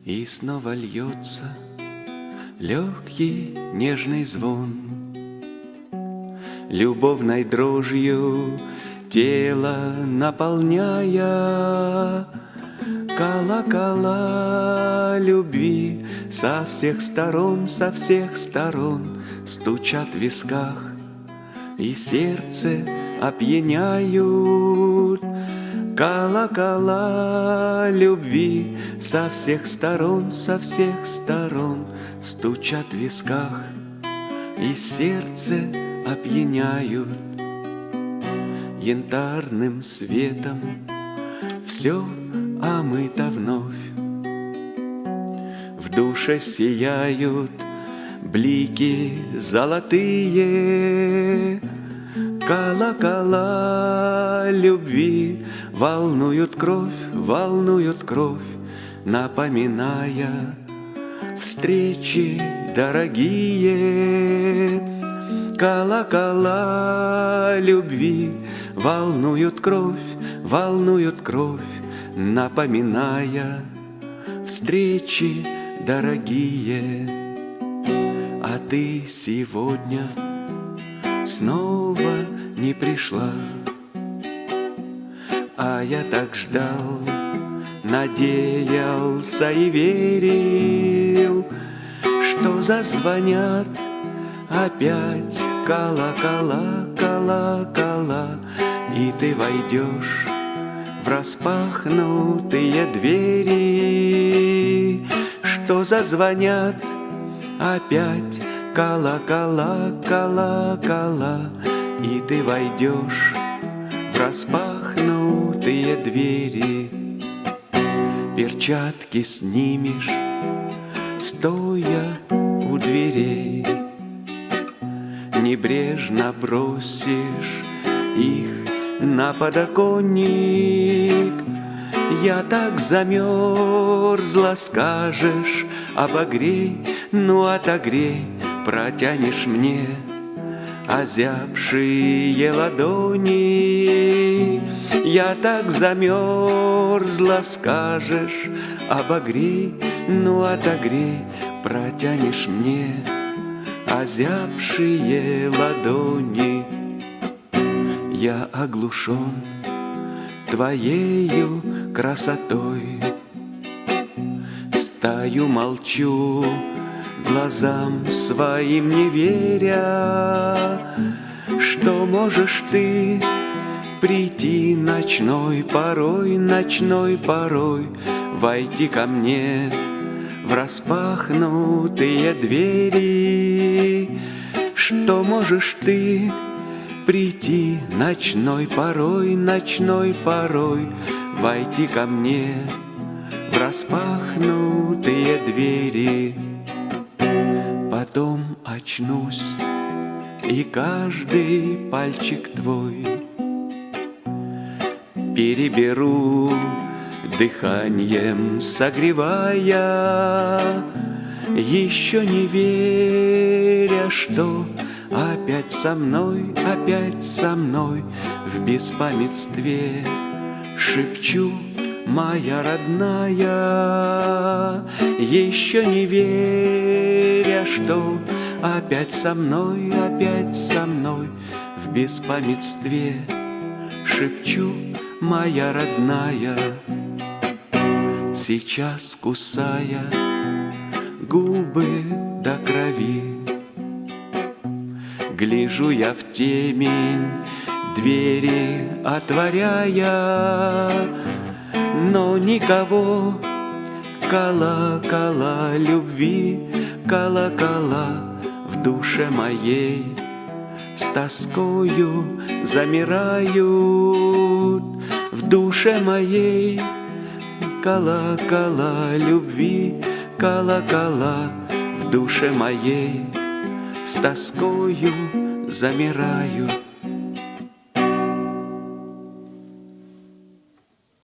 И снова льется легкий нежный звон, любовной дрожью тело наполняя. Колокола любви со всех сторон стучат в висках, и сердце опьяняют. Колокола любви со всех сторон стучат в висках, и сердце опьяняют. Янтарным светом все омыто вновь, в душе сияют блики золотые. Колокола любви волнуют кровь, напоминая встречи дорогие. Колокола любви волнуют кровь, напоминая встречи дорогие. А ты сегодня снова не пришла, а я так ждал, надеялся и верил, что зазвонят опять колокола, и ты войдешь в распахнутые двери, что зазвонят опять колокола, и ты войдешь в распахнутые двери. Перчатки снимешь, стоя у дверей, небрежно бросишь их на подоконник. Я так замерзла, скажешь, обогрей, ну отогрей, протянешь мне озябшие ладони. Я так замерзла, скажешь, обогрей, ну отогрей, протянешь мне озябшие ладони. Я оглушен твоею красотой, стою, молчу, глазам своим не веря, что можешь ты прийти ночной порой, войти ко мне в распахнутые двери. Что можешь ты прийти ночной порой, войти ко мне в распахнутые двери. Потом очнусь, и каждый пальчик твой переберу, дыханием согревая, еще не веря, что опять со мной в беспамятстве шепчу, моя родная. Еще не веря, что опять со мной в беспамятстве шепчу, моя родная. Сейчас, кусая губы до крови, гляжу я в темень, двери отворяя, но никого. Колокола любви, колокола в душе моей с тоскою замирают. В душе моей колокола любви, колокола в душе моей с тоскою замирают.